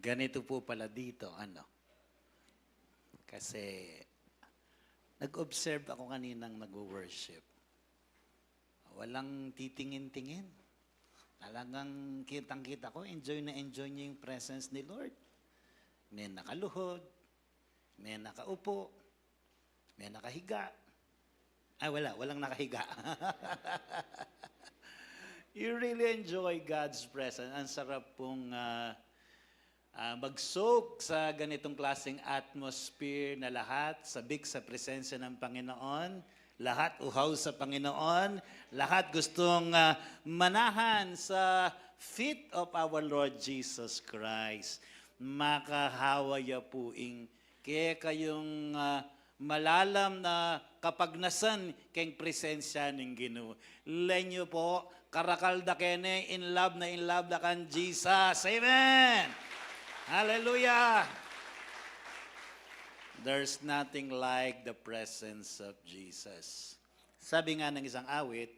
Ganito po pala dito, Kasi nag-observe ako kaninang nag-worship. Walang titingin-tingin. Talagang kitang-kita ko, enjoy na enjoy niya yung presence ni Lord. May nakaluhod, may nakaupo, may nakahiga. Walang nakahiga. You really enjoy God's presence. Ang sarap pong mag-soak sa ganitong klaseng atmosphere na lahat, sabik sa presensya ng Panginoon, lahat uhaw sa Panginoon, lahat gustong manahan sa feet of our Lord Jesus Christ. Makahawaya puing, kaya kayong malalam na kapagnasan keng presensya ng Ginoo. Lenyo po, karakalda kene, in love na kan Jesus. Amen! Hallelujah! There's nothing like the presence of Jesus. Sabi nga ng isang awit,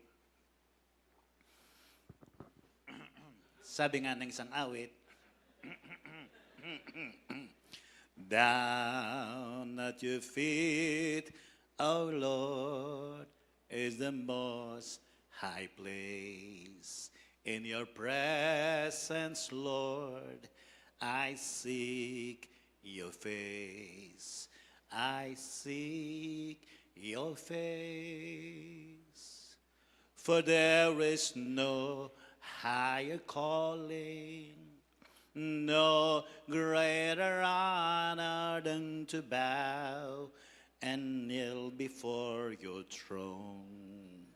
down at your feet, O Lord, is the most high place. In your presence, Lord, I seek your face. I seek your face. For there is no higher calling, no greater honor than to bow and kneel before your throne.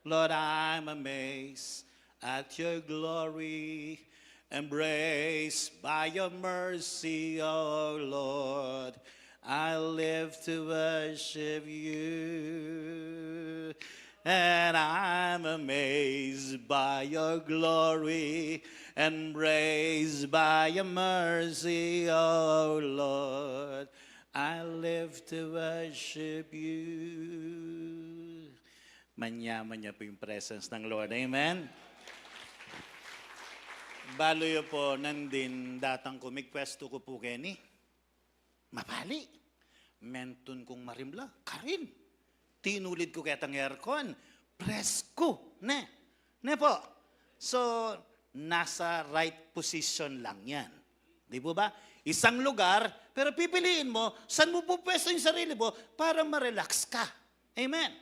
Lord, I'm amazed at your glory, embraced by your mercy, oh Lord. I live to worship you. And I'm amazed by your glory, embraced by your mercy, oh Lord. I live to worship you. Manyaman niya po yung presence ng Lord. Amen? Baloy po nandin datang kumikwesto ko po keni. Mapali. Mentun kong marimla. Karin. Tinulid ko ketang aircon. Presko. Ne po. So, nasa right position lang yan. Di po ba? Isang lugar, pero pipiliin mo, saan mo po pwesto yung sarili mo para ma-relax ka. Amen.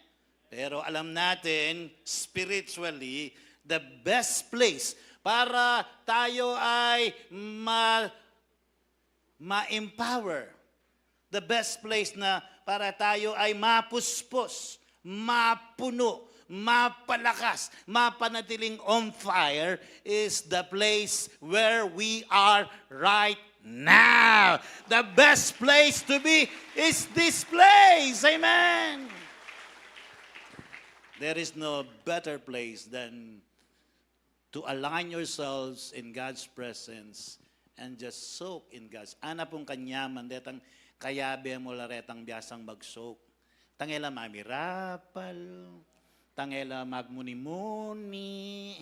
Pero alam natin, spiritually, the best place para tayo ay ma-empower. The best place na para tayo ay mapuspos, mapuno, mapalakas, mapanatiling on fire is the place where we are right now. The best place to be is this place. Amen. There is no better place than to align yourselves in God's presence and just soak in God's. Ana pong kanyaman, detang kayabe mo laretang biyasang mag-soak. Tangela mamirapal, tangela magmuni-muni,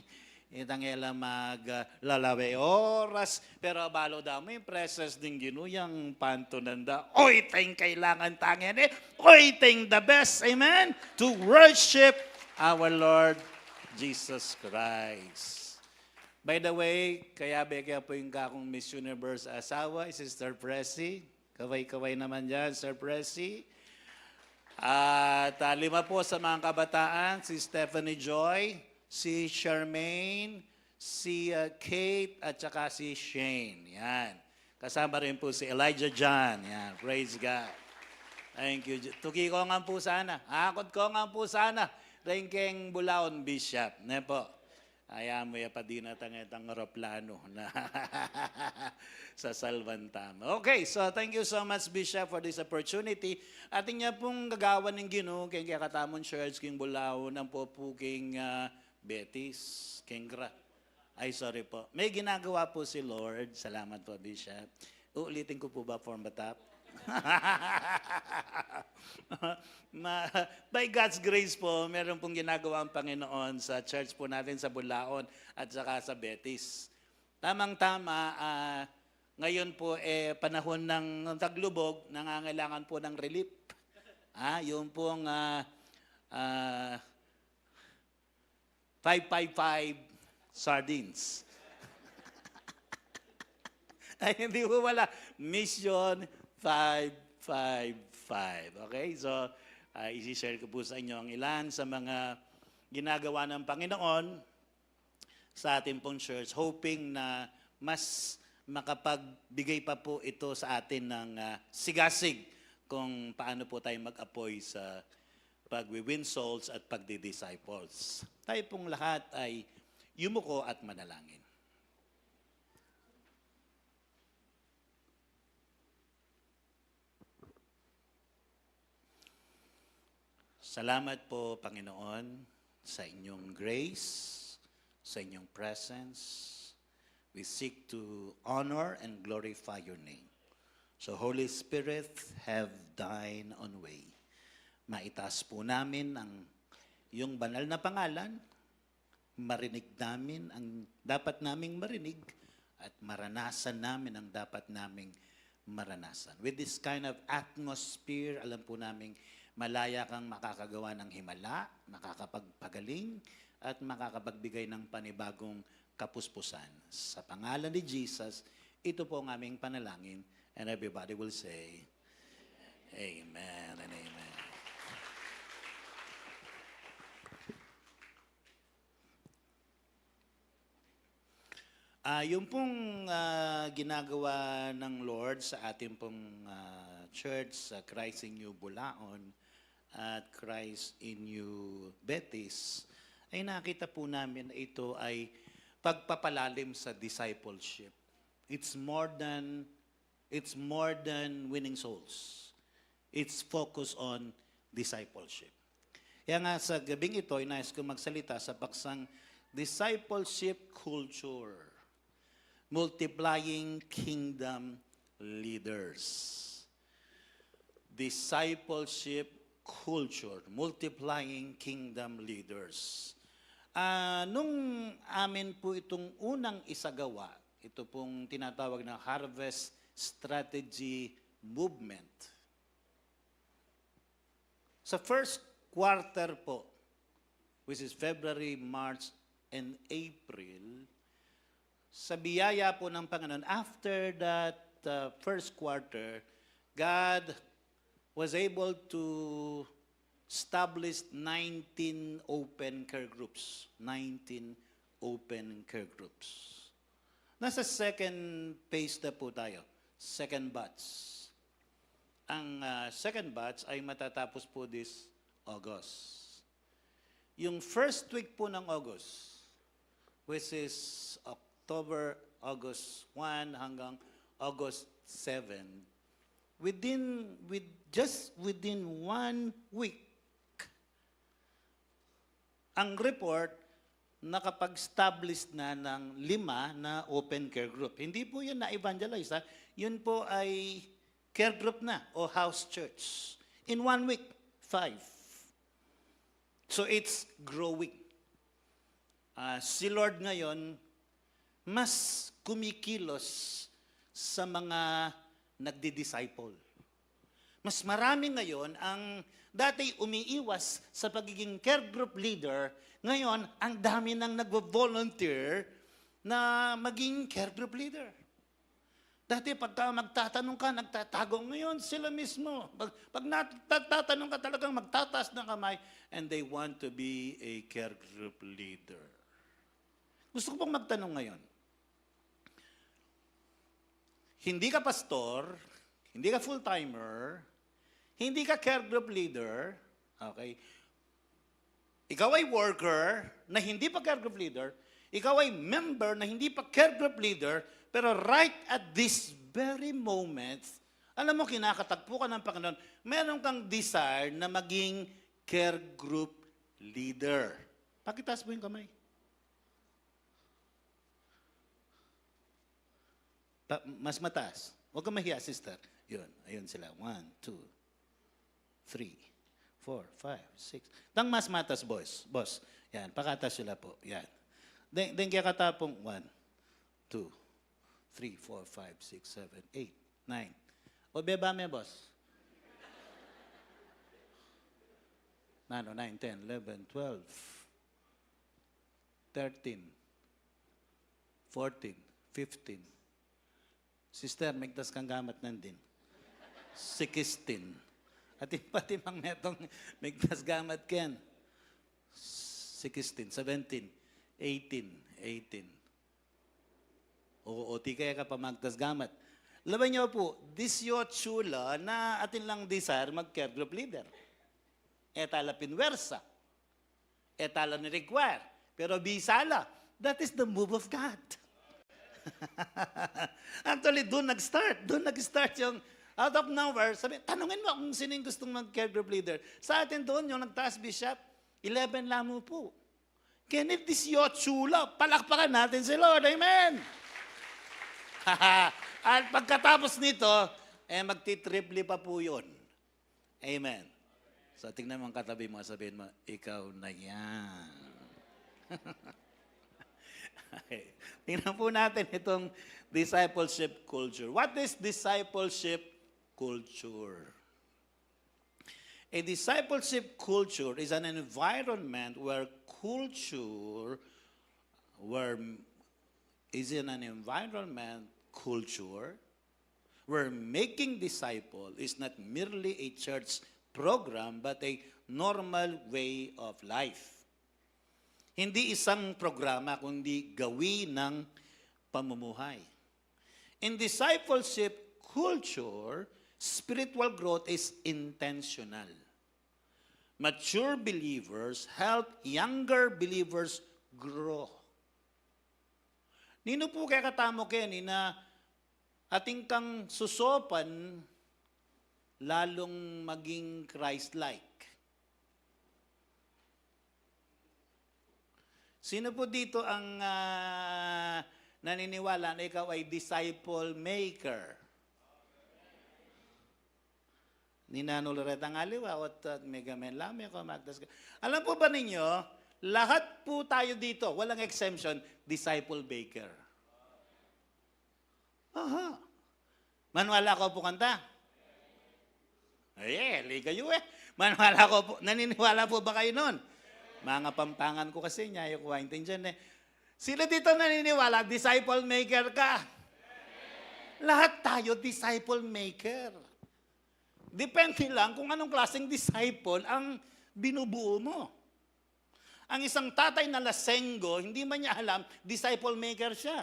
tangela maglalawe oras, pero balo daw mo yung presence ng ginuyang pantunanda. Oy, tayong kailangan tangin Oy, tayong the best, amen? To worship our Lord Jesus Christ. By the way, kaya po yung kakong Miss Universe asawa, Sister Pressy. Kaway-kaway naman dyan, Sir Pressy. At 5 po sa mga kabataan, si Stephanie Joy, si Charmaine, si Kate, at saka si Shane. Yan. Kasama rin po si Elijah John. Yan. Praise God. Thank you. Tuki ko nga po sana. Hakot ko nga po sana. Rengkeng Bulaon Bishop. Ne po. Ayaw mo pa din natang aeroplano na sa Salvantam. Okay, so thank you so much, Bishop, for this opportunity. Ating niya pong gagawa ng Ginoo, kaya katamon church, king Bulaon, ang po king Betis, king Ay, sorry po. May ginagawa po si Lord. Salamat po, Bishop. Uulitin ko po ba from the top? By God's grace po, meron pong ginagawa ang Panginoon sa church po natin sa Bulaon at saka sa Betis. Tamang-tama, Ngayon po, panahon ng taglubog, nangangailangan po ng relief. Yung pong 555 sardines. Ay, hindi po wala. Mission 555. Okay? So, isi-share ko po sa inyo ang ilan sa mga ginagawa ng Panginoon sa ating pong church, hoping na mas makapagbigay pa po ito sa atin ng sigasig kung paano po tayo mag-apoy sa pag-win souls at pagdi-disciples. Tayo pong lahat ay yumuko at manalangin. Salamat po, Panginoon, sa inyong grace, sa inyong presence. We seek to honor and glorify your name. So, Holy Spirit, have thine own way. Maitaas po namin ang iyong banal na pangalan, marinig namin ang dapat naming marinig, at maranasan namin ang dapat naming maranasan. With this kind of atmosphere, alam po namin, malaya kang makakagawa ng himala, makakapagpagaling, at makakapagbigay ng panibagong kapuspusan. Sa pangalan ni Jesus, ito po ang aming panalangin. And everybody will say, Amen and Amen. Yung pong ginagawa ng Lord sa ating pong church, sa Christ in You Bulaon at Christ in You Betis, ay nakita po namin na ito ay pagpapalalim sa discipleship. It's more than winning souls. It's focused on discipleship. Kaya nga sa gabing ito, inayos ko magsalita sa paksang discipleship culture, multiplying kingdom leaders. Discipleship culture, multiplying kingdom leaders. Nung amin po itong unang isagawa, ito pong tinatawag na Harvest Strategy Movement. Sa first quarter po, which is February, March, and April, sa biyaya po ng Panginoon, after that first quarter, God was able to establish 19 open care groups. 19 open care groups. Nasa second phase na po tayo. Second batch. Ang second batch ay matatapos po this August. Yung first week po ng August, which is August 1 hanggang August 7, within 1 week, ang report nakapag-establish na ng 5 na open care group. Hindi po yun na-evangelize. Yun po ay care group na o house church. In 1 week, 5. So it's growing. Si Lord ngayon, mas kumikilos sa mga nagdi-disciple. Mas marami ngayon ang dati umiiwas sa pagiging care group leader, ngayon ang dami nang nagvo-volunteer na maging care group leader. Dati pagka magtatanong ka, nagtatago. Ngayon sila mismo. Pag nagtatanong ka talagang magtataas ng kamay and they want to be a care group leader. Gusto ko pong magtanong ngayon. Hindi ka pastor, hindi ka full-timer, hindi ka care group leader, okay? Ikaw ay worker na hindi pa care group leader, ikaw ay member na hindi pa care group leader, pero right at this very moment, alam mo, kinakatagpo ka ng Panginoon, meron kang desire na maging care group leader. Pakitaas mo yung kamay. Mas mataas. Huwag kang mahiya, sister. Yun, ayun sila. 1, 2, 3, 4, 5, 6. Tang mas matas, boss. Yan, pakatas sila po. Yan. Then kaya katapong 1, 2, 3, 4, 5, 6, 7, 8, 9. O beba me, boss? 9, 10, 11, 12, 13, 14, 15. Sister, migtas kang gamat nandin. 16. At pati mang netong migtas gamat ken. 16, 17, 18. O ti kaya ka pa magtas gamat. Laban niyo po, disyo chula na atin lang desire mag-care group leader. Etala pinwersa. Etala ni require. Pero bisala. That is the move of God. Actually, doon nag-start. Doon nag-start yung out of nowhere. Sabi, tanungin mo kung sino yung gustong mag-care group leader. Sa atin doon, yung nag-task bishop, 11 lamang po. Kenneth Chula, palakpakan natin si Lord. Amen! At pagkatapos nito, magti-triple pa po yun. Amen. So, tingnan mo ang katabi mo, sabihin mo, ikaw na yan. Okay. Tingnan po natin itong discipleship culture. What is discipleship culture? A discipleship culture is an environment where culture where making disciple is not merely a church program but a normal way of life. Hindi isang programa kundi gawin ng pamumuhay. In discipleship culture, spiritual growth is intentional. Mature believers help younger believers grow. Nino po kaya katamo Kenny na ating kang susopan lalong maging Christ-like. Sino po dito ang naniniwala na ikaw ay disciple maker? Ni Nano Loretta Ngaliwa at Megamen Lame ako Magdas. Alam po ba ninyo, lahat po tayo dito, walang exemption, disciple maker. Aha. Manwala ko po kanta? Ay, kayo Manwala ko po, naniniwala po ba kayo nun? Mga pampangan ko kasi niya, yung kuwaintin dyan Sila dito naniniwala, disciple maker ka. Lahat tayo disciple maker. Depende lang kung anong klaseng disciple ang binubuo mo. Ang isang tatay na lasenggo, hindi man niya alam, disciple maker siya.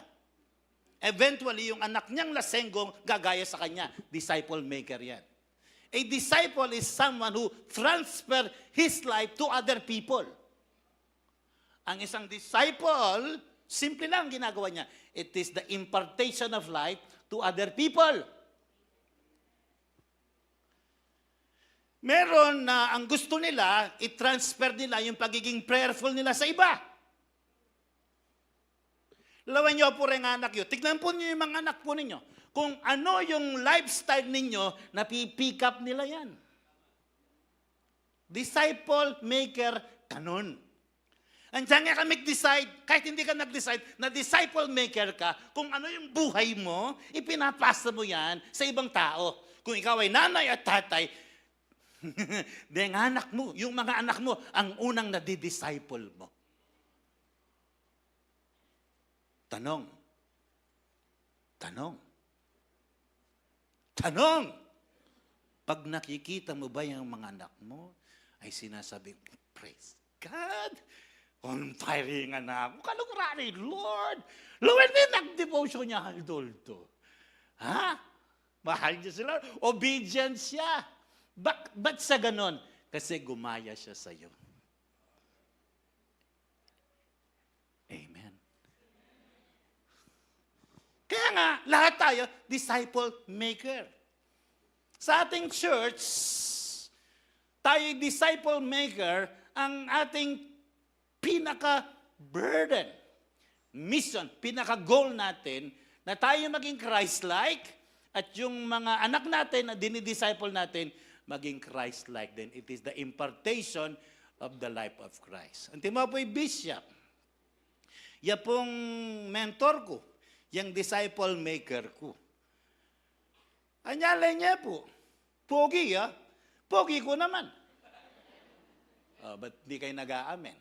Eventually, yung anak niyang lasenggo, gagaya sa kanya. Disciple maker yan. A disciple is someone who transfer his life to other people. Ang isang disciple, simple lang ginagawa niya. It is the impartation of life to other people. Meron na ang gusto nila, i-transfer nila yung pagiging prayerful nila sa iba. Lawan niyo po rin anak yun. Tignan po niyo yung mga anak po ninyo. Kung ano yung lifestyle ninyo, napipick up nila yan. Disciple maker kanon. Andiyan nga ka mag-decide, kahit hindi ka nag-decide, na disciple maker ka, kung ano yung buhay mo, ipinapasa mo yan sa ibang tao. Kung ikaw ay nanay at tatay, deng anak mo, yung mga anak mo, ang unang nadi-disciple mo. Tanong. Pag nakikita mo ba yung mga anak mo, ay sinasabi, praise God, on fire nga na ako. Kalugurari, Lord. Lord, may nag-devotion niya, Haldolto. Ha? Mahal niya sila. Obedient siya. Ba't sa ganon? Kasi gumaya siya sa iyo. Amen. Kaya nga, lahat tayo, disciple maker. Sa ating church, tayo disciple maker, ang ating pinaka-burden, mission, pinaka-goal natin, na tayo maging Christ-like, at yung mga anak natin na dinidisciple natin, maging Christ-like din. It is the impartation of the life of Christ. Ang tema po'y bishop. Yan pong mentor ko. yung disciple maker ko. Anyalay niya po. Pogi, ha? Pogi ko naman. Ba't di kayo nag-aamen?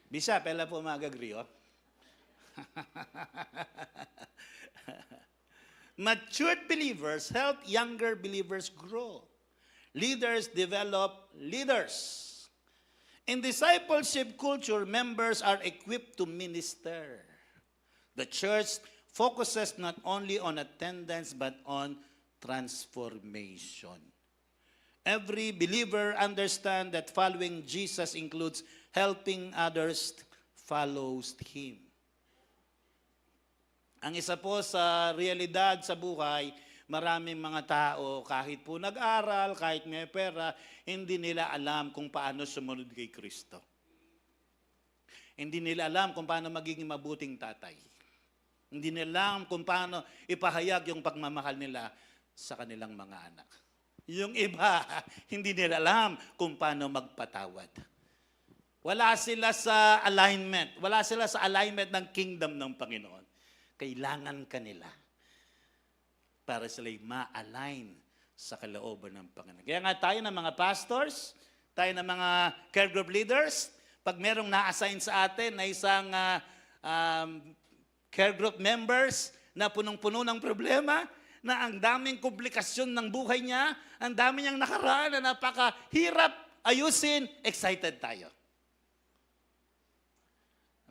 Bisa, pala po mag-agree, oh. Matured believers help younger believers grow. Leaders develop leaders. In discipleship culture, members are equipped to minister. The church focuses not only on attendance but on transformation. Every believer understands that following Jesus includes helping others follow Him. Ang isa po sa realidad sa buhay, maraming mga tao, kahit po nag-aral, kahit may pera, hindi nila alam kung paano sumunod kay Kristo. Hindi nila alam kung paano magiging mabuting tatay. Hindi nila alam kung paano ipahayag yung pagmamahal nila sa kanilang mga anak. Yung iba, hindi nila alam kung paano magpatawad. Wala sila sa alignment. Wala sila sa alignment ng kingdom ng Panginoon. Kailangan kanila para sila'y ma-align sa kalooban ng Panginoon. Kaya nga tayo ng mga pastors, tayo ng mga care group leaders, pag merong na-assign sa atin na isang care group members na punong-puno ng problema, na ang daming komplikasyon ng buhay niya, ang dami niyang nakaraan na napakahirap ayusin, excited tayo.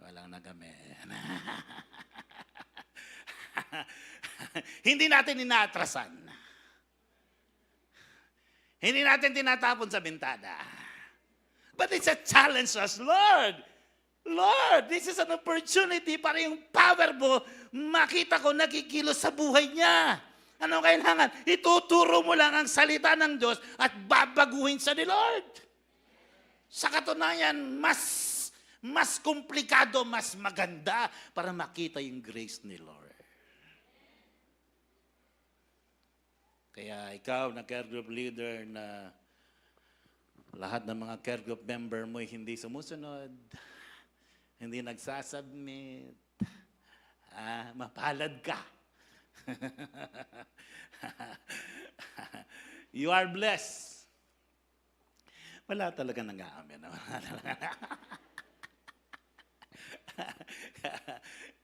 Walang nagamen. Hindi natin inaatrasan. Hindi natin tinatapon sa bintana. But it's a challenge to us, Lord. Lord, this is an opportunity para yung power mo, makita ko nakikilos sa buhay niya. Ano kailangan? Ituturo mo lang ang salita ng Diyos at babaguhin sa ni Lord. Sa katunayan, mas komplikado, mas maganda para makita yung grace ni Lord. Kaya ikaw na care group leader na lahat ng mga care group member mo hindi sumusunod, hindi nagsasubmit, mapalad ka. You are blessed. Wala talaga nag-aamin.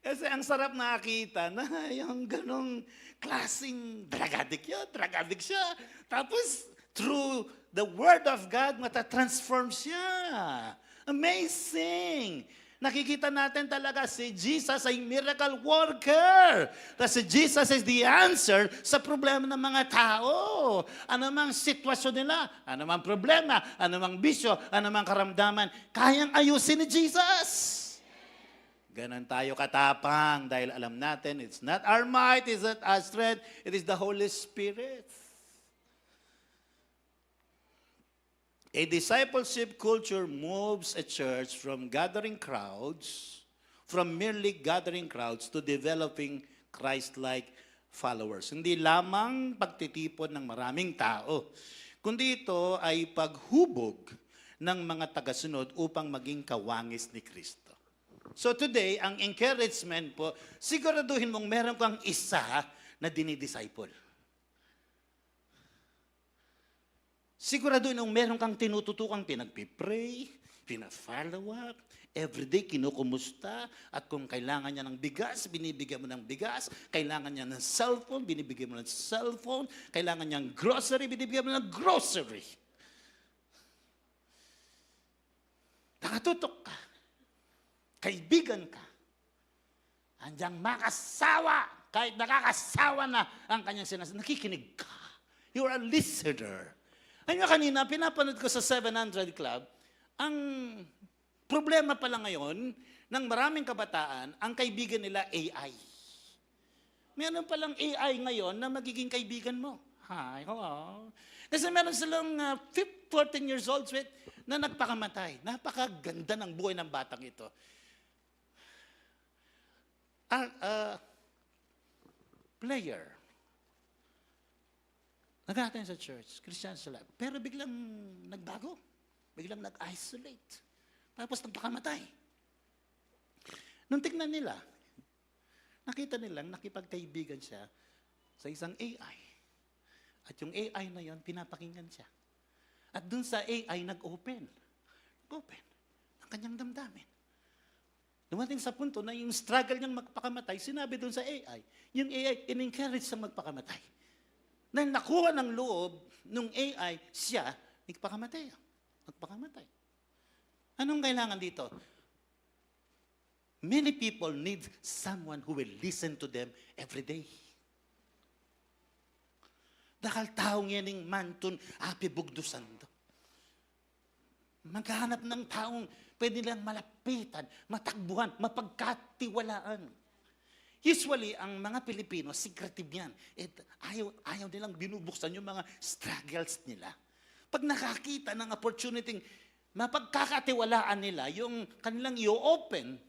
Kasi ang sarap nakita na yung ganong klaseng drug addict siya. Tapos, through the Word of God, matatransform siya. Amazing! Nakikita natin talaga si Jesus ay miracle worker. Kasi Jesus is the answer sa problema ng mga tao. Ano mang sitwasyon nila, ano mang problema, ano mang bisyo, ano mang karamdaman, kayang ayusin ni Jesus. Ganon tayo katapang dahil alam natin it's not our might, it's not our strength, it is the Holy Spirit. A discipleship culture moves a church from gathering crowds, from merely gathering crowds to developing Christ-like followers. Hindi lamang pagtitipon ng maraming tao, kundi ito ay paghubog ng mga tagasunod upang maging kawangis ni Kristo. So today, ang encouragement po, siguraduhin mong meron kang isa na dinidisciple. Siguraduhin mong meron kang tinututukang pinagpipray, pina-follow up, everyday kinukumusta, at kung kailangan niya ng bigas, binibigyan mo ng bigas, kailangan niya ng cellphone, binibigyan mo ng cellphone, kailangan niya ng grocery, binibigyan mo ng grocery. Nakatutok ka. Kaibigan ka. Andiang makasawa, kahit nakakasawa na ang kanyang sinasabi, nakikinig ka. You're a listener. Ayun kanina, pinapanood ko sa 700 Club, ang problema pala ngayon ng maraming kabataan, ang kaibigan nila AI. Meron palang AI ngayon na magiging kaibigan mo. Hi, hello. Kasi meron silang 14 years old na nagpakamatay. Napakaganda ng buhay ng batang ito. Player. Nag-attend sa church, Christian sila. Pero biglang nagbago. Biglang nag-isolate. Tapos nagpakamatay. Nung tignan nila, Nakita nilang nakipagkaibigan siya sa isang AI. At yung AI na yon, pinapakinggan siya. At dun sa AI, nag-open. Nag-open ang kanyang damdamin. Dumating sa punto na yung struggle niyang magpakamatay, sinabi dun sa AI. Yung AI, in-encourage siyang magpakamatay. Dahil nakuha ng loob ng AI, siya, nagpakamatay. Magpakamatay. Anong kailangan dito? Many people need someone who will listen to them every day. Dahil taong yan ng mantun, api bugdusan to. Maghanap ng taong pwede nilang malapitan, matakbuhan, mapagkatiwalaan. Usually, ang mga Pilipino, secretive yan. Ayaw nilang binubuksan yung mga struggles nila. Pag nakakita ng opportunity, mapagkakatiwalaan nila, yung kanilang i-open,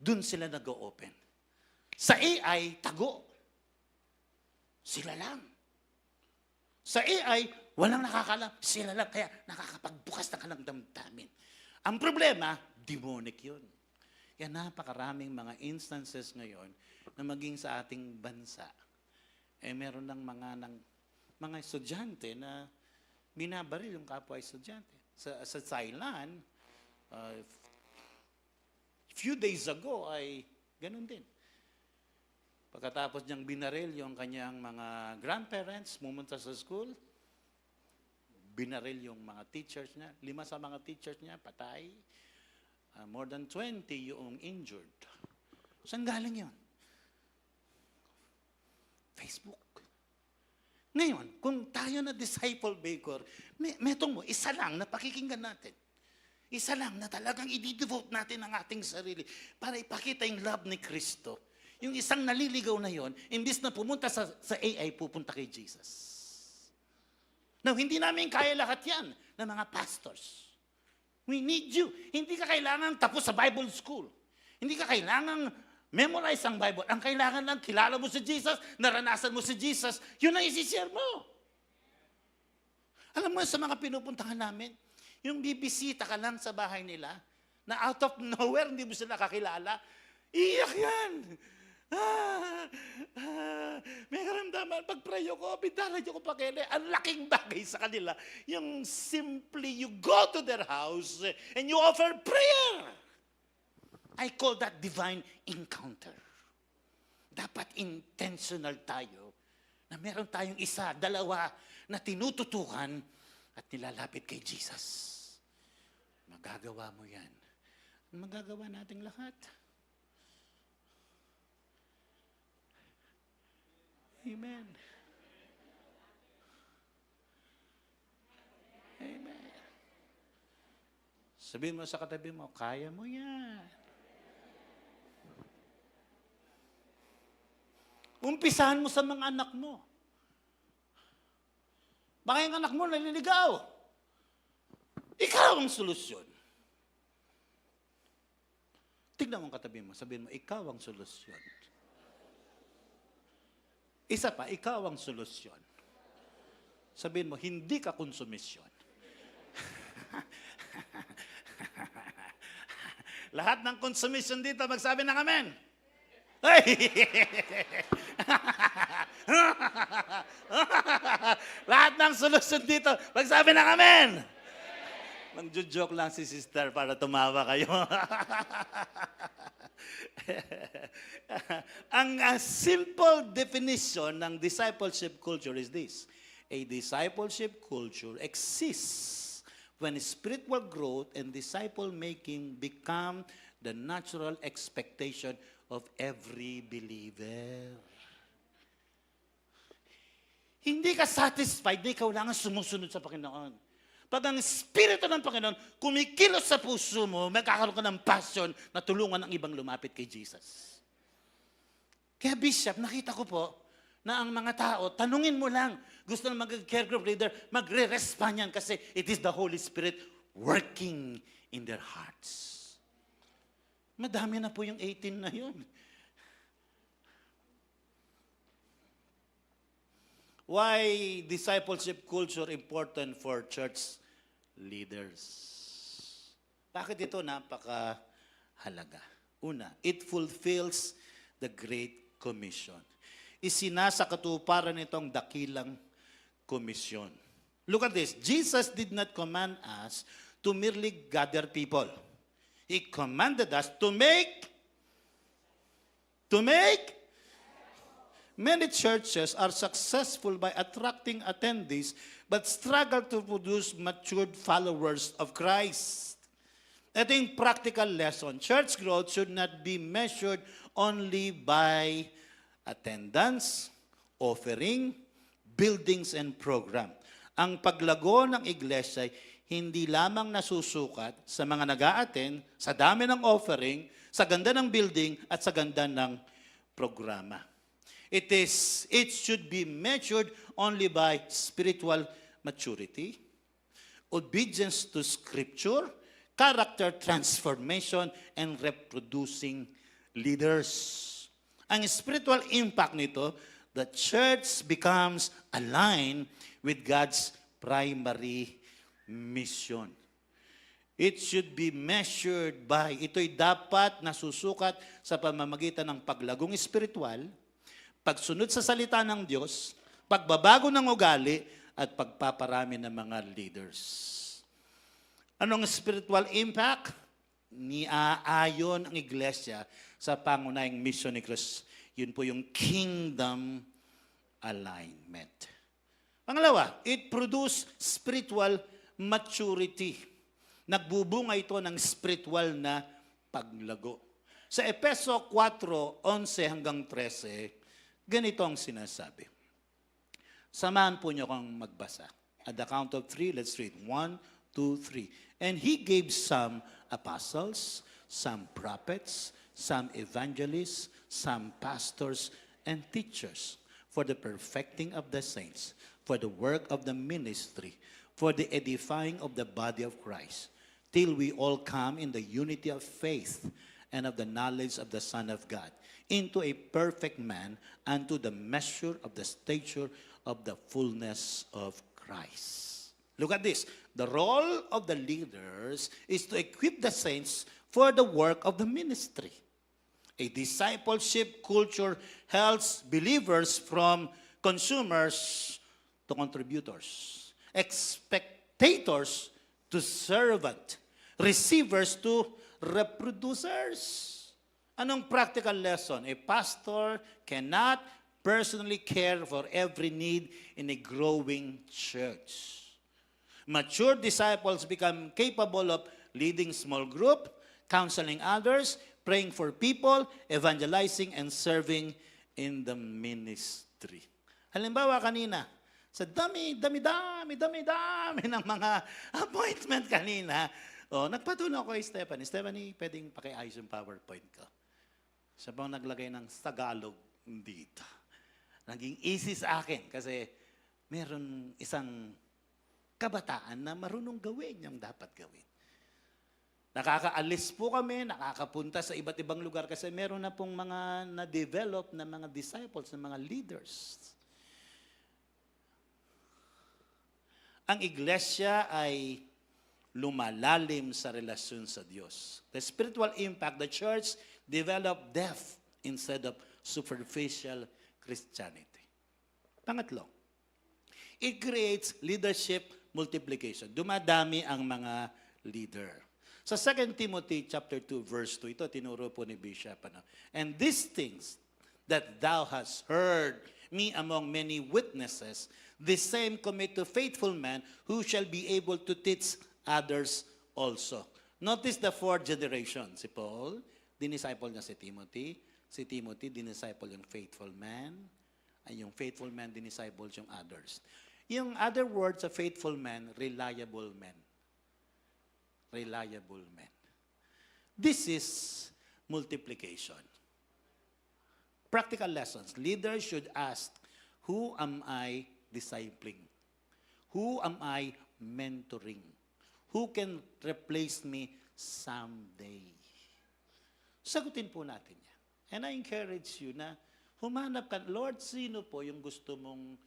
dun sila nag-o-open. Sa AI, tago. Sila lang. Sa AI, walang nakakalam. Sila lang. Kaya nakakapagbukas na kanilang damdamin. Ang problema, demonic yun. Kaya napakaraming mga instances ngayon na maging sa ating bansa. Meron ng mga estudyante na binabaril yung kapwa estudyante. Sa Thailand, few days ago ay ganun din. Pagkatapos niyang binaril yung kanyang mga grandparents, pumunta sa school, binaril yung mga teachers niya. 5 sa mga teachers niya, patay. More than 20 yung injured. Saan galing yun? Facebook. Ngayon, kung tayo na disciple maker, metong mo, isa lang na pakikinggan natin. Isa lang na talagang i-devote natin ang ating sarili para ipakita yung love ni Kristo. Yung isang naliligaw na yon, imbis na pumunta sa AI, pupunta kay Jesus. Now, hindi namin kaya lahat yan ng mga pastors. We need you. Hindi ka kailangan tapos sa Bible school. Hindi ka kailangan memorize ang Bible. Ang kailangan lang, kilala mo si Jesus, naranasan mo si Jesus, yun ang isi-share mo. Alam mo, sa mga pinupuntahan namin, yung bibisita ka lang sa bahay nila, na out of nowhere, hindi mo sila kakilala, iyak yan. May karamdaman, pag-pray ko, bidala niyo ko pakele. Ang laking bagay sa kanila. Yung simply, you go to their house and you offer prayer. I call that divine encounter. Dapat intentional tayo na meron tayong isa, dalawa na tinututukan at nilalapit kay Jesus. Magagawa mo yan. Magagawa nating lahat. Amen. Amen. Sabihin mo sa katabi mo, kaya mo yan. Umpisahan mo sa mga anak mo. Baka yung anak mo naliligaw. Ikaw ang solusyon. Tignan mo ang katabi mo, sabihin mo, ikaw ang solusyon. Isa pa, ikaw ang solusyon. Sabihin mo, hindi ka konsumisyon. Lahat ng konsumisyon dito, magsabi ng amen. Hey! Lahat ng solusyon dito, magsabi ng amen. Mag-joke lang si sister para tumawa kayo. Ang simple definition ng discipleship culture is this. A discipleship culture exists when spiritual growth and disciple-making become the natural expectation of every believer. Hindi ka satisfied na ikaw lang ang sumusunod sa Panginoon. Pag ang Espiritu ng Panginoon kumikilos sa puso mo, magkakaroon ka ng passion na tulungan ang ibang lumapit kay Jesus. Kaya Bishop, nakita ko po na ang mga tao, tanungin mo lang, gusto na mag-care group leader, magre-respond yan kasi it is the Holy Spirit working in their hearts. Madami na po yung 18 na yun. Why discipleship culture important for church leaders? Bakit ito napakahalaga? Una, it fulfills the Great Commission. Isinasa katuparan itong dakilang komisyon. Look at this. Jesus did not command us to merely gather people. He commanded us to make. Many churches are successful by attracting attendees but struggle to produce matured followers of Christ. Ito yung practical lesson. Church growth should not be measured only by attendance, offering, buildings, and program. Ang paglago ng iglesia ay hindi lamang nasusukat sa mga nag-a-attend, sa dami ng offering, sa ganda ng building, at sa ganda ng programa. It should be measured only by spiritual maturity, obedience to Scripture, character transformation, and reproducing leaders. Ang spiritual impact nito, the church becomes aligned with God's primary mission. It should be measured by, ito'y dapat nasusukat sa pamamagitan ng paglagong espiritual, pagsunod sa salita ng Diyos, pagbabago ng ugali, at pagpaparami ng mga leaders. Anong spiritual impact? Niaayon ang iglesia sa pangunahing mission ni Christ. Yun po yung kingdom alignment. Pangalawa, it produce spiritual maturity. Nagbubunga ito ng spiritual na paglago. Sa Efeso 4:11 hanggang 13, ganito ang sinasabi. Samahan po niyo kang magbasa. At the count of 3, let's read. 1, 2, 3. And He gave some apostles, some prophets, some evangelists, some pastors, and teachers for the perfecting of the saints, for the work of the ministry, for the edifying of the body of Christ, till we all come in the unity of faith and of the knowledge of the Son of God, into a perfect man, unto the measure of the stature of the fullness of Christ. Look at this. The role of the leaders is to equip the saints for the work of the ministry. A discipleship culture helps believers from consumers to contributors, expectators to servant, receivers to reproducers. Anong practical lesson? A pastor cannot personally care for every need in a growing church. Mature disciples become capable of leading small group, counseling others, praying for people, evangelizing, and serving in the ministry. Halimbawa kanina, sa dami ng mga appointment kanina, nagpatuloy ako kay Stephanie. Stephanie, pwedeng pakiayos yung PowerPoint ko. Siya bang naglagay ng Tagalog dito. Naging easy sa akin kasi meron isang kabataan na marunong gawin yung dapat gawin. Nakakaalis po kami, nakakapunta sa iba't ibang lugar kasi meron na pong mga na-develop na mga disciples, na mga leaders. Ang iglesia ay lumalalim sa relasyon sa Diyos. The spiritual impact, the church develop depth instead of superficial Christianity. Pangatlo, it creates leadership multiplication. Dumadami ang mga leader. Sa 2 Timothy chapter 2 verse 2, ito tinuro po ni Bishop. And these things that thou hast heard me among many witnesses, the same commit to faithful men who shall be able to teach others also. Notice the fourth generation. Si Paul, dinisciple niya si Timothy. Si Timothy, dinisciple yung faithful man. Ay yung faithful man, dinisciple yung others. Yung other words of faithful man, reliable men. Reliable men. This is multiplication. Practical lessons. Leaders should ask, who am I discipling? Who am I mentoring? Who can replace me someday? Sagutin po natin yan. And I encourage you na humanap ka, Lord, sino po yung gusto mong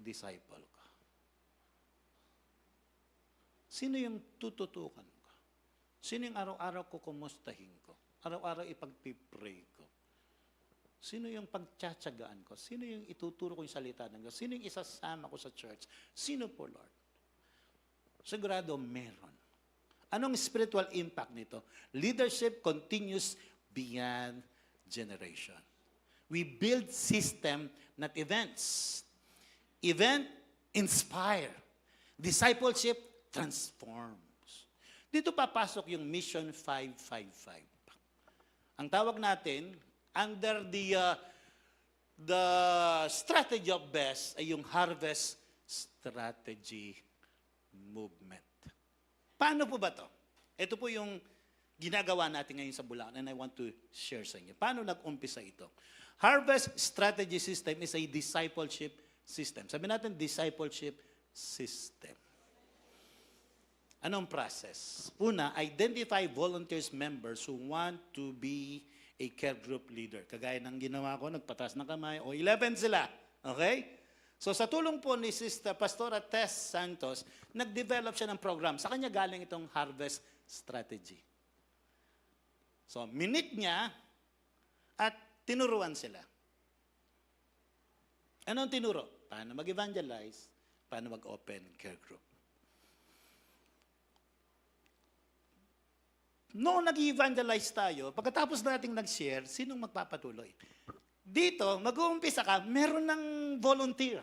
i-disciple ko? Sino yung tututukan ko? Sino yung araw-araw ko kumustahin ko? Araw-araw ipagpipray ko? Sino yung pagtsatsagaan ko? Sino yung ituturo ko yung salita ng Diyos? Sino yung isasama ko sa church? Sino po, Lord? Sigurado meron. Anong spiritual impact nito? Leadership continues beyond generation. We build system, not events. Event inspire. Discipleship transforms. Dito papasok yung Mission 555. Ang tawag natin, under the strategy of BEST ay yung Harvest Strategy Movement. Paano po ba to? Ito po yung ginagawa natin ngayon sa Bulacan and I want to share sa inyo. Paano nag-umpisa ito? Harvest Strategy System is a discipleship system. Sabi natin, discipleship system. Anong process? Una, identify volunteers members who want to be a care group leader. Kagaya ng ginawa ko, nagpatas ng kamay, o 11 sila. Okay? So sa tulong po ni Sister Pastora Tess Santos, nag-develop siya ng program. Sa kanya galing itong Harvest Strategy. So minute niya at tinuruan sila. Anong tinuro? Paano mag-evangelize? Paano mag-open care group? Noong nag-evangelize tayo, pagkatapos nating nag-share, sinong magpapatuloy? Dito, mag-uumpisa ka, meron ng volunteer.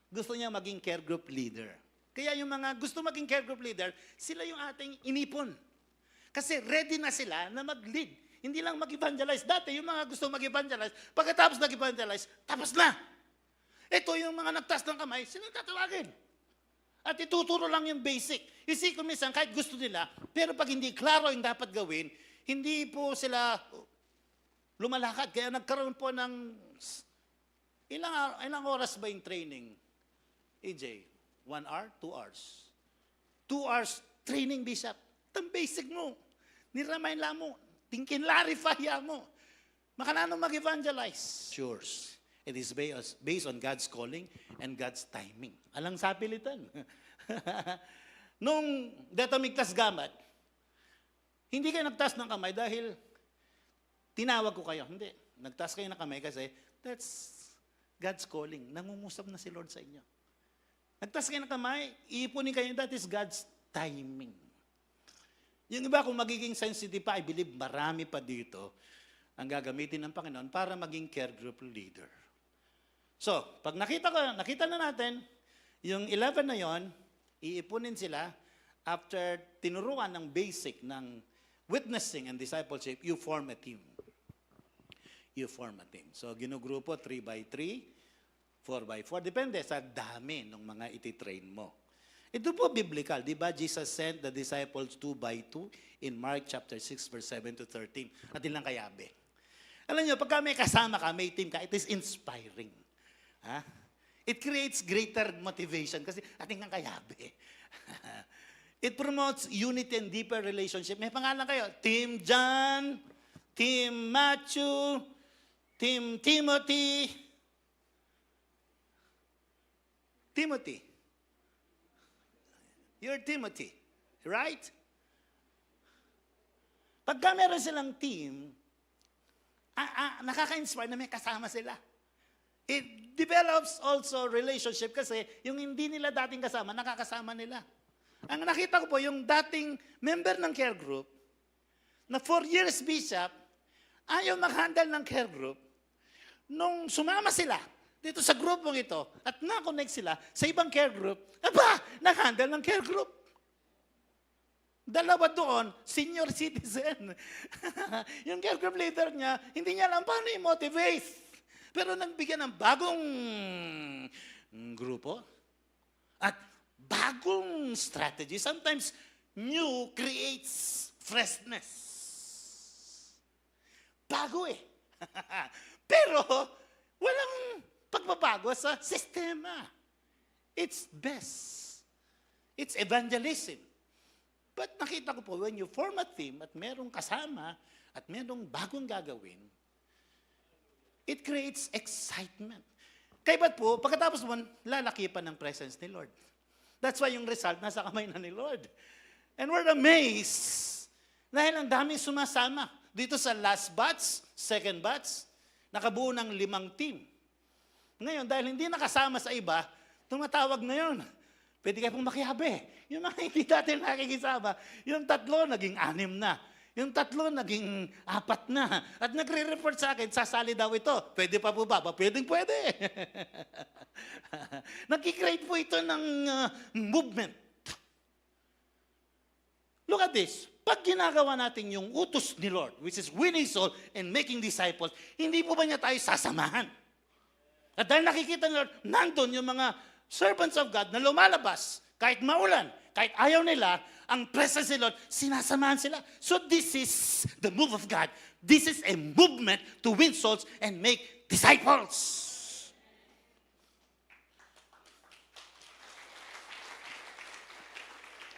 Gusto niya maging care group leader. Kaya yung mga gusto maging care group leader, sila yung ating inipon. Kasi ready na sila na mag-lead. Hindi lang mag-evangelize. Dati, yung mga gusto mag-evangelize, pagkatapos nag-evangelize, tapos na. Ito yung mga nagtas ng kamay, sila tatawagin. At ituturo lang yung basic. You see, kung minsan, kahit gusto nila, pero pag hindi klaro yung dapat gawin, hindi po sila lumalakad. Kaya nagkaroon po ng, ilang oras ba yung training? AJ, 1 hour, 2 hours. 2 hours training, Bishop. Itang basic mo. Niramayin lang mo. Tinkin-clarify mo. Makanano mag-evangelize? Yours. It is based on God's calling and God's timing. Alang sapilitan. Nung detomigtas gamat, hindi kayo nagtas ng kamay dahil tinawag ko kayo. Hindi. Nagtas kayo ng kamay kasi that's God's calling. Nangungusap na si Lord sa inyo. Nagtas kayo ng kamay, iipunin kayo. That is God's timing. Yung iba kung magiging sensitive pa, I believe marami pa dito ang gagamitin ng Panginoon para maging care group leader. So, pag nakita na natin, yung 11 na yon, iipunin sila after tinuruan ng basic ng witnessing and discipleship, you form a team. You form a team. So, ginugrupo 3x3, 4x4, depende sa dami ng mga ititrain mo. Ito po biblical, di ba? Jesus sent the disciples 2x2 in Mark chapter 6, verse 7 to 13. At ilang kayabe. Alam nyo, pagka may kasama ka, may team ka, it is inspiring. Ha? It creates greater motivation kasi ating kang kayabe. It promotes unity and deeper relationship. May pangalan kayo, Team John, Team Matthew, Team Timothy. Timothy. You're Timothy, right? Pagka meron silang team, nakaka-inspire na may kasama sila. It develops also relationship kasi yung hindi nila dating kasama, nakakasama nila. Ang nakita ko po, yung dating member ng care group, na 4 years bishop, ayaw mag-handle ng care group. Nung sumama sila dito sa grupong ito at na-connect sila sa ibang care group, nag-handle ng care group. Dalawa doon, senior citizen. Yung care group leader niya, hindi niya alam paano i-motivate. Pero nagbigyan ng bagong grupo at bagong strategy. Sometimes, new creates freshness. Bago eh. Pero, walang pagbabago sa sistema. It's best. It's evangelism. But nakita ko po, when you form a team at merong kasama at merong bagong gagawin, it creates excitement. Kaya ba't po, pagkatapos mo, lalaki pa ng presence ni Lord. That's why yung result nasa kamay na ni Lord. And we're amazed Dahil ang daming sumasama. Dito sa last batch, second batch, nakabuo ng 5 team. Ngayon, dahil hindi nakasama sa iba, tumatawag na yun. Pwede kayo pong makihabi. Yung mga hindi natin nakikisama, yung 3 naging 6 na. Yung 3 naging 4 na. At nagre-report sa akin, sasali daw ito. Pwede pa po ba? Pwede. Nagkikreate po ito ng movement. Look at this. Pag ginagawa natin yung utos ni Lord, which is winning soul and making disciples, hindi po ba niya tayo sasamahan? At dahil nakikita ni Lord, nandun yung mga servants of God na lumalabas, kahit maulan, kahit ayaw nila, ang presence ni Lord, sinasamahan sila. So this is the move of God. This is a movement to win souls and make disciples.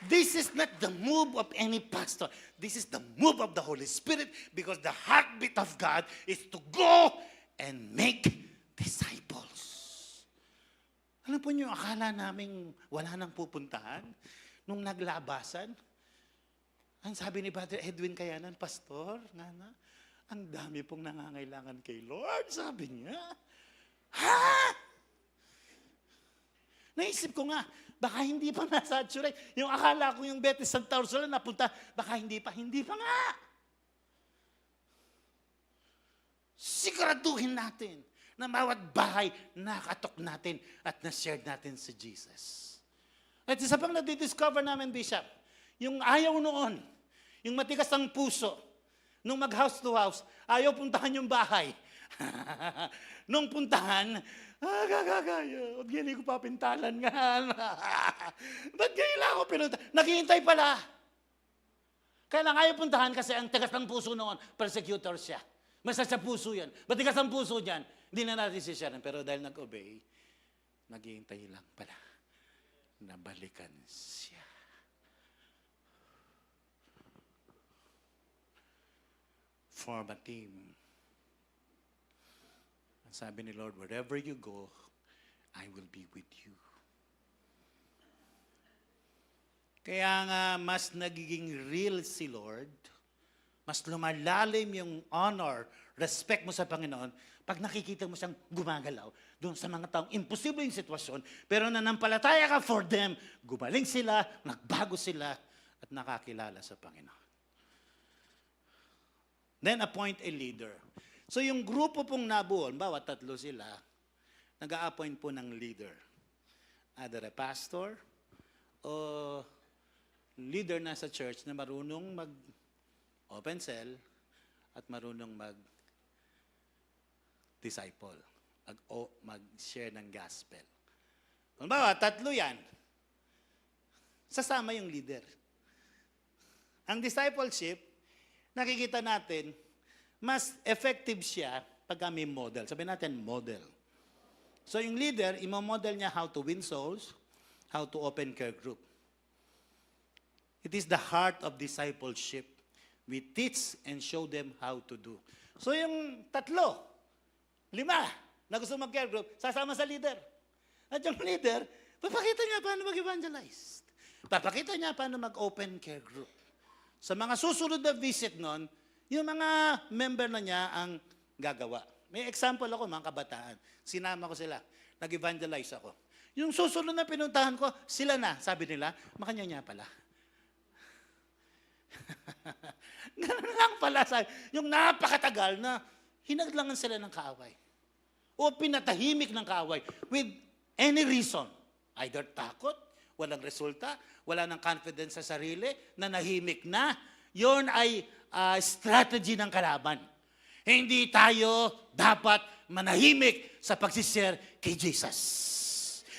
This is not the move of any pastor. This is the move of the Holy Spirit because the heartbeat of God is to go and make disciples. Alam po niyo, akala namin wala nang pupuntahan nung naglabasan. Ang sabi ni Brother Edwin Kayanan, Pastor, Nana, ang dami pong nangangailangan kay Lord, sabi niya. Ha? Naisip ko nga, baka hindi pa nasaturate. Yung akala ko yung Betis Santa Ursula napunta, baka hindi pa nga. Siguraduhin natin na bawat bahay nakatok natin at na-share natin si Jesus. At isa pang nadidiscover namin, Bishop, yung ayaw noon, yung matigas ang puso, nung mag-house to house, ayaw puntahan yung bahay. Nung puntahan, gagagaya, huwag yan ko papintalan nga. Ba't ganyan ako pinunta? Naghihintay pala. Kaya lang ayaw puntahan kasi ang tigas ng puso noon, persecutor siya. Masa sa puso yan. Ba't tigas ang puso dyan? Hindi na natin sisyaran. Pero dahil nag-obey, naghihintay lang pala. Nabalikan siya. Form a team. Ang sabi ni Lord, wherever you go, I will be with you. Kaya nga, mas nagiging real si Lord, mas lumalalim yung honor, respect mo sa Panginoon, pag nakikita mo siyang gumagalaw doon sa mga taong imposible yung sitwasyon, pero nanampalataya ka for them, gumaling sila, nagbago sila, at nakakilala sa Panginoon. Then appoint a leader. So yung grupo pong nabuo, bawat 3 sila, nag-a-appoint po ng leader. Either a pastor o leader na sa church na marunong mag-open cell at marunong mag-disciple, mag-share ng gospel. Halimbawa, 3 yan. Sasama yung leader. Ang discipleship, nakikita natin, mas effective siya pag may model. Sabihin natin, model. So yung leader, imamodel niya how to win souls, how to open care group. It is the heart of discipleship. We teach and show them how to do. So yung 3, 5 na gusto mag-care group, sasama sa leader. At yung leader, papakita niya paano mag-evangelize. Papakita niya paano mag-open care group. Sa mga susunod na visit nun, yung mga member na niya ang gagawa. May example ako, mga kabataan. Sinama ko sila. Nag-evangelize ako. Yung susunod na pinuntahan ko, sila na. Sabi nila, makanya niya pala. Ganun lang pala. Yung napakatagal na hinaglangan sila ng kaaway. O pinatahimik ng kaaway with any reason. Either takot, walang resulta, wala ng confidence sa sarili, na nahimik na. Yun ay strategy ng kalaban. Hindi tayo dapat manahimik sa pagsishare kay Jesus.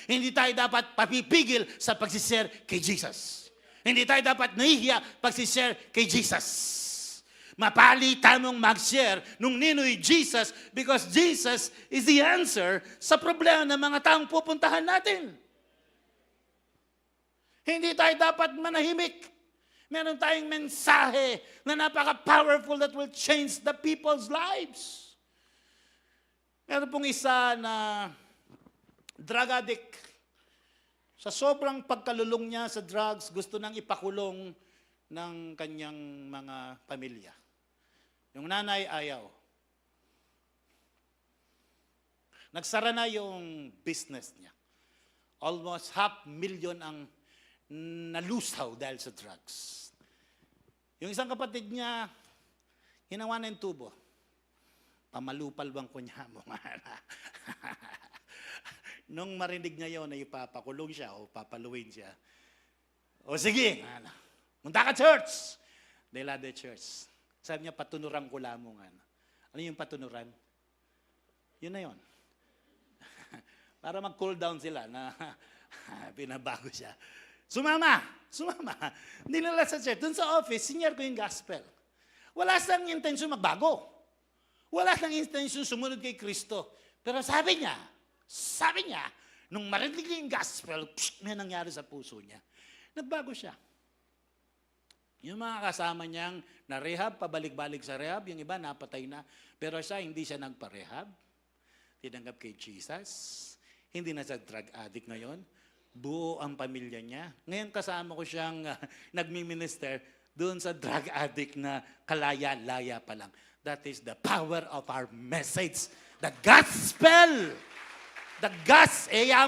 Hindi tayo dapat papipigil sa pagsishare kay Jesus. Hindi tayo dapat nahihiya pagsishare kay Jesus. Mapali tamong mag-share nung ninoy Jesus because Jesus is the answer sa problema ng mga taong pupuntahan natin. Hindi tayo dapat manahimik. Meron tayong mensahe na napaka-powerful that will change the people's lives. Meron pong isa na drug addict. Sa sobrang pagkalulong niya sa drugs, gusto nang ipakulong ng kanyang mga pamilya. Yung nanay ayaw. Nagsara na yung business niya. Almost 500,000 ang nalusaw dahil sa drugs. Yung isang kapatid niya, hinawa na yung tubo. Pamalupal bang kunya mo? Nung marinig niya yun na ipapakulong siya o papaluin siya, o sige, munta ka church. They love the church. Sabi niya, patunuran ko lamang. Ano yung patunuran? Yun na yun. Para mag-cool down sila na pinabago siya. Sumama. Nilala sa church. Doon sa office, senior ko yung gospel. Wala siyang intensyon magbago. Wala siyang intensyon sumunod kay Kristo. Pero sabi niya, nung marinig niya yung gospel, may nangyari sa puso niya. Nagbago siya. Yung mga kasama niyang na-rehab, pabalik-balik sa rehab, yung iba napatay na. Pero siya, hindi siya nagpa-rehab. Tinanggap kay Jesus. Hindi na siya drug addict ngayon. Buo ang pamilya niya. Ngayon kasama ko siyang nagmi-minister doon sa drug addict na kalaya-laya pa lang. That is the power of our message. The gospel! The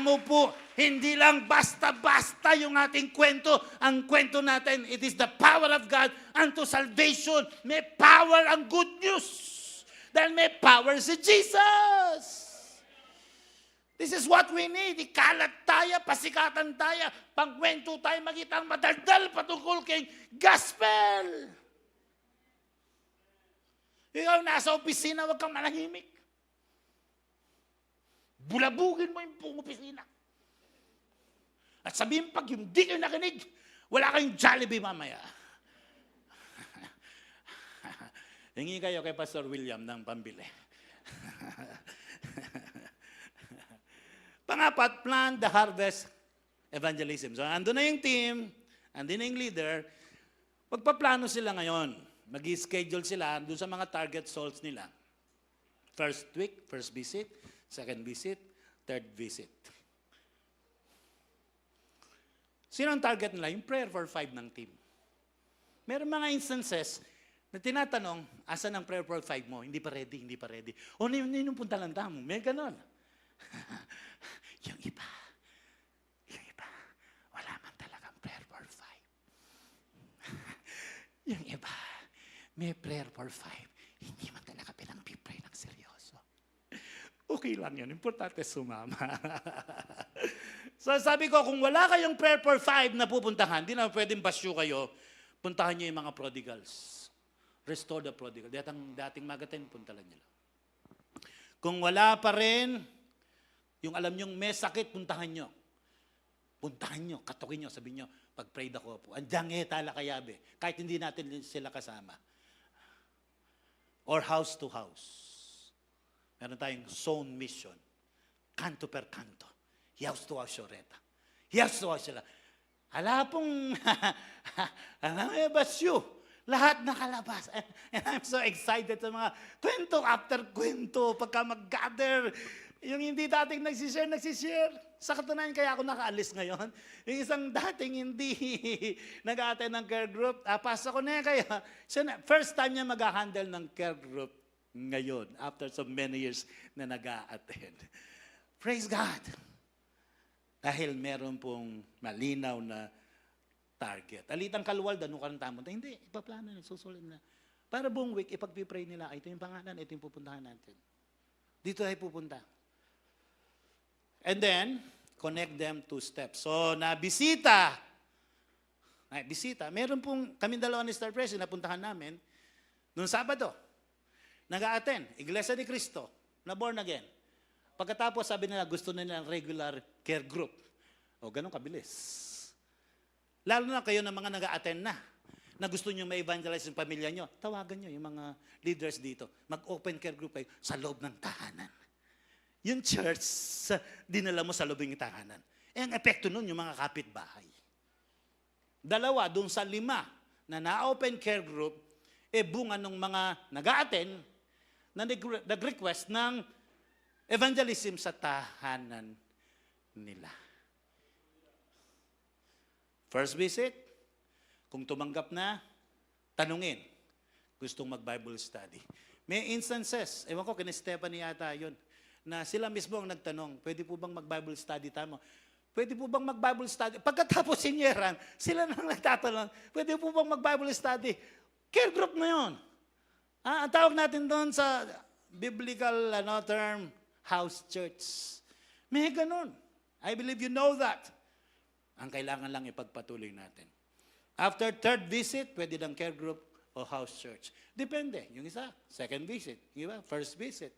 mo po, hindi lang basta-basta yung ating kwento. Ang kwento natin, it is the power of God unto salvation. May power ang good news. Dahil may power si Jesus. This is what we need. Ikalat tayo, pasikatan tayo, pangkwento tayo, makita ang madaldal patungkol kay gospel. Ikaw nasa opisina, huwag kang manahimik. Bulabugin mo yung buong opisina. At sabihin pag hindi kayo nakinig, wala kayong Jollibee mamaya. Hingi kayo kay Pastor William ng pambili. Pangapat, plan the harvest evangelism. So, andun na yung team, andun na yung leader, magpaplano sila ngayon. Mag-schedule sila doon sa mga target souls nila. First week, first visit, second visit, third visit. Sino ang target nila? Yung prayer for 5 ng team. Meron mga instances na tinatanong, asan ang prayer for 5 mo? Hindi pa ready. O, nung punta lang mo? May ganon. Yung iba, wala man talagang prayer for 5. Yung iba, may prayer for 5. Hindi man talaga pinang-pipray ng seryoso. Okay lang yun. Importante sumama. So sabi ko, kung wala kayong prayer for 5 na pupuntahan, hindi na pwedeng basyo kayo, puntahan nyo yung mga prodigals. Restore the prodigal. Dating magatin, punta lang nyo. Kung wala pa rin, yung alam nyong may sakit, puntahan nyo. Katukin nyo, sabihin nyo, pag-pray ako po. Andiyan tala kayabe. Kahit hindi natin sila kasama. Or house to house. Meron tayong zone mission. Kanto per kanto. House to house yoreta. House to house sila. Hala pong, basyo. Lahat nakalabas. And I'm so excited sa mga kwento after kwento. Pagka mag-gather, yung hindi dating nagsishare. Sa katunayan, kaya ako nakaalis ngayon. Yung isang dating hindi nag-attend ng care group, pasa ko na yan kaya. So, first time niya mag-handle ng care group ngayon, after so many years na nag-attend. Praise God! Dahil meron pong malinaw na target. Alitang kalwal, danong karang hindi, ipaplano na, susulit na. Para buong week, ipag-pray nila, ito yung pangalan, ito yung pupuntahan natin. Dito ay pupunta. And then, connect them to steps. So, bisita. Meron pong, kami dalawa ni Star Press, napuntahan namin, noong Sabado, nag-a-attend, Iglesia ni Cristo, na born again. Pagkatapos, sabi nila, gusto nila ng regular care group. O, ganun kabilis. Lalo na kayo ng mga nag-a-attend na gusto nyo ma-evangelize yung pamilya nyo, tawagan nyo yung mga leaders dito. Mag-open care group kayo sa loob ng tahanan. Yung church, dinala mo sa loob ng tahanan. Ang epekto nun, yung mga kapitbahay. 2 dun sa 5 na na-open care group, bunga ng mga nag-a-attend na nag-request ng evangelism sa tahanan nila. First visit, Kung tumanggap na, tanungin. Gustong mag-Bible study. May instances, ewan ko, kina Stephanie yata yun, na sila mismo ang nagtanong, pwede po bang mag-Bible study tamo? Pwede po bang mag-Bible study? Pagkatapos sinyeran, sila nang nagtatanong, pwede po bang mag-Bible study? Care group na yun. Ang tawag natin doon sa biblical term, house church. May ganun. I believe you know that. Ang kailangan lang ipagpatuloy natin. After third visit, pwede ng care group o house church. Depende. Yung isa, second visit. Yung iba, first visit.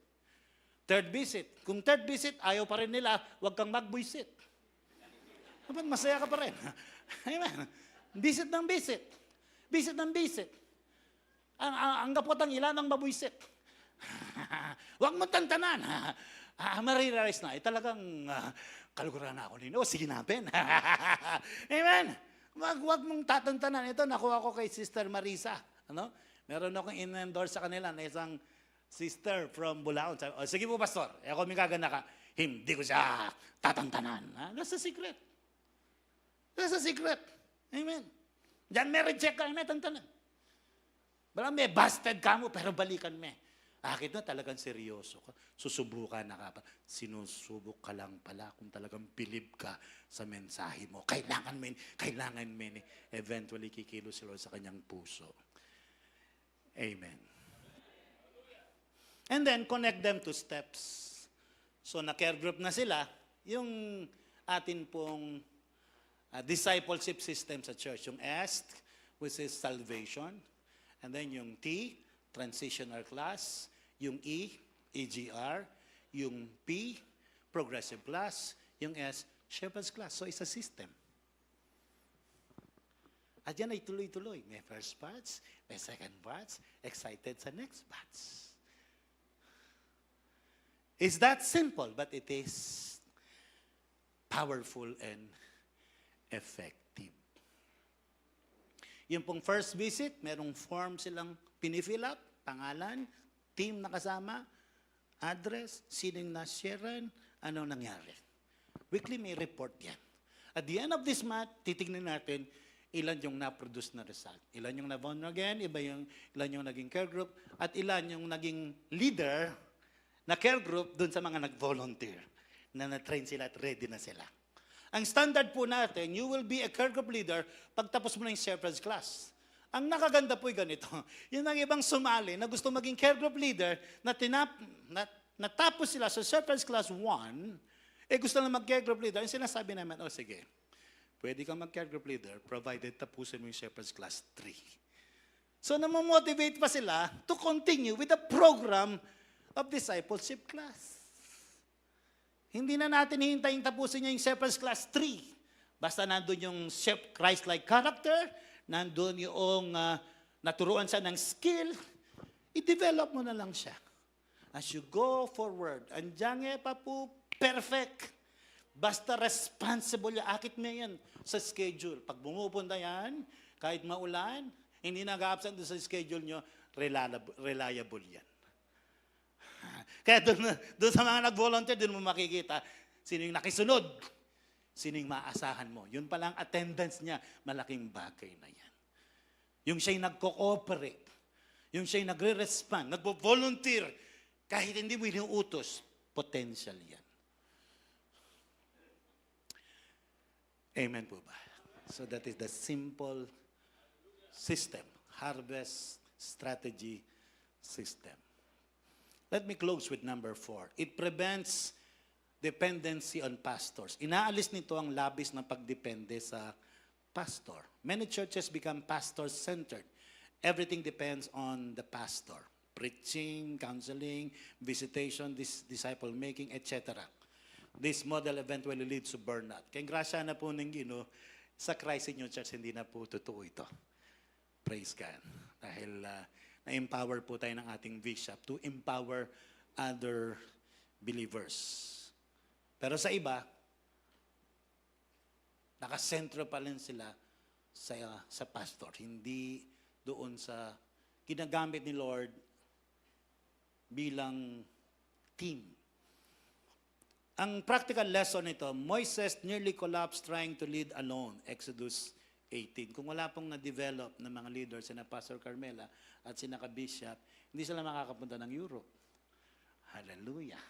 Third visit. Kung third visit, ayaw pa rin nila, huwag kang mag-visit. Dapat masaya ka pa rin. Amen. Visit ng visit. Visit ng visit. Ang gapot ang ilan ang mabuisit. Huwag mo tantanan. Marirealize na. Talagang kaluguran na ako nino. Sige natin. Amen. Huwag mong tatantanan. Ito, nakuha ko kay Sister Marisa. Meron akong in-endorse sa kanila na isang sister from Bulaon. Sabi, sige po, Pastor. Ako may kagana ka. Hindi ko siya tatantanan. That's a secret. That's a secret. Amen. Diyan may reject ka, may tantanan. Bala may busted ka mo, pero balikan me. Akit na talagang seryoso ka. Susubukan na ka pa. Sinusubok ka lang pala kung talagang believe ka sa mensahe mo. Kailangan mo eventually kikilos si Lord sa kanyang puso. Amen. And then, connect them to steps. So, na-care group na sila, yung atin pong discipleship system sa church. Yung S, which is salvation. And then yung T, transitional class. Yung E, EGR. Yung P, progressive class. Yung S, shepherd's class. So, it's a system. At yan ay tuloy-tuloy. May first batch, may second batch, excited sa next batch. It's that simple, but it is powerful and effective. Yung pong first visit, merong form silang pinifill up, pangalan, team na kasama, address, sinong na-sharean, ano nangyari. Weekly may report yan. At the end of this month, titignan natin ilan yung na-produce na result. Ilan yung na-born again, ilan yung naging care group, at ilan yung naging leader na care group dun sa mga nag-volunteer na na-train sila at ready na sila. Ang standard po natin, you will be a care group leader pagtapos mo na yung shepherd's class. Ang nakaganda po ganito, yung ang ibang sumali na gusto maging care group leader na natapos sila sa shepherd's class 1, gusto na mag-care group leader, yung sinasabi naman, sige, pwede kang mag-care group leader provided tapusin mo yung shepherd's class 3. So namamotivate pa sila to continue with the program of discipleship class. Hindi na natin hihintayin tapusin niya yung shepherd's class 3. Basta nandun yung Christ-like character, nandun yung naturuan siya ng skill, i-develop mo na lang siya. As you go forward, andiyan pa po perfect. Basta responsible yan. Akit mo yan sa schedule. Pag bumupunta yan, kahit maulan, hindi nag-absent sa schedule nyo, reliable yan. Kaya doon sa mga nag-volunteer, doon mo makikita sino yung nakisunod, sino yung maasahan mo. Yun palang attendance niya, malaking bagay na yan. Yung siya'y nagko-cooperate, yung siya'y nagre-respond, nagvo-volunteer, kahit hindi mo inuutos, potential yan. Amen po ba? So that is the simple system, harvest strategy system. Let me close with number 4. It prevents dependency on pastors. Inaalis nito ang labis na pagdepende sa pastor. Many churches become pastor-centered. Everything depends on the pastor. Preaching, counseling, visitation, disciple-making, etc. This model eventually leads to burnout. Kaya grasya na po ng Ginoo, sa Christ in your church, hindi na po totoo ito. Praise God. Dahil na-empower po tayo ng ating bishop to empower other believers. Pero sa iba, nakasentro pa rin sila sa pastor. Hindi doon sa ginagamit ni Lord bilang team. Ang practical lesson nito, Moses nearly collapsed trying to lead alone. Exodus 18. Kung wala pong na-develop ng mga leaders, sina Pastor Carmela at sina Ka-Bishop, hindi sila makakapunta ng Europe. Hallelujah.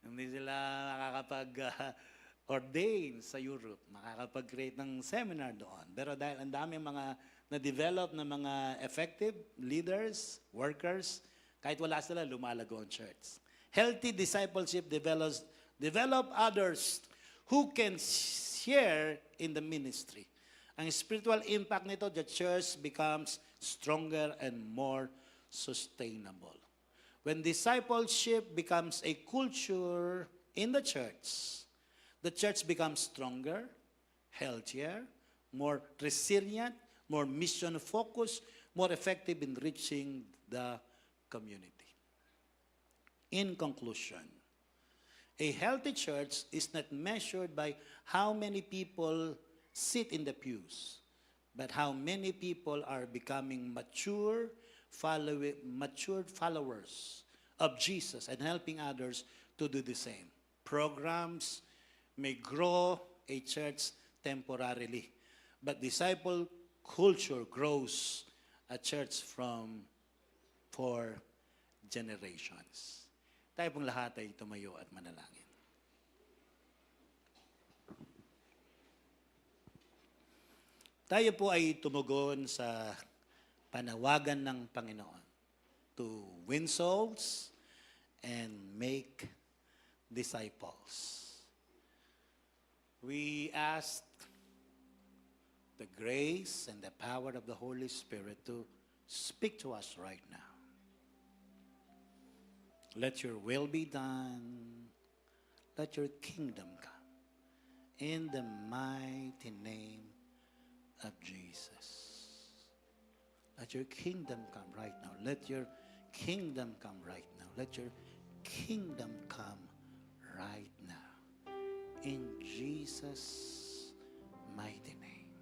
Hindi sila makakapag-ordain sa Europe, makakapag-create ng seminar doon. Pero dahil ang dami mga na-develop na mga effective leaders, workers, kahit wala sila, lumalago ang church. Healthy discipleship develop others who can share in the ministry. Ang spiritual impact nito, the church becomes stronger and more sustainable. When discipleship becomes a culture in the church becomes stronger, healthier, more resilient, more mission-focused, more effective in reaching the community. In conclusion, a healthy church is not measured by how many people sit in the pews, but how many people are becoming mature followers of Jesus and helping others to do the same. Programs may grow a church temporarily, but disciple culture grows a church for generations. Tayo pong lahat ay tumayo at manalangin. Tayo po ay tumugon sa panawagan ng Panginoon to win souls and make disciples. We ask the grace and the power of the Holy Spirit to speak to us right now. Let your will be done. Let your kingdom come. In the mighty name of Jesus. Let your kingdom come right now. Let your kingdom come right now. Let your kingdom come right now. In Jesus' mighty name.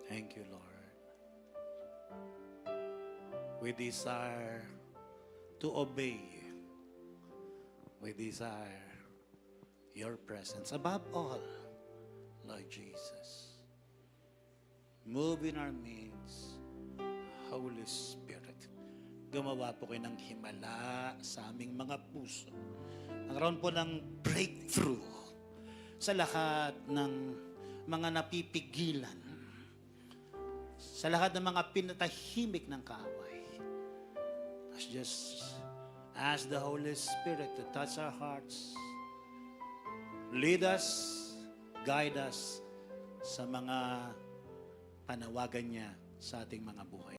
Thank you, Lord. We desire to obey you. We desire your presence above all, Lord Jesus. Move in our midst, Holy Spirit. Gumawa po kayo ng himala sa aming mga puso. Nagkaroon po ng breakthrough sa lahat ng mga napipigilan, sa lahat ng mga pinatahimik ng kaaway. Let's just ask the Holy Spirit to touch our hearts, lead us, guide us sa mga panawagan niya sa ating mga buhay.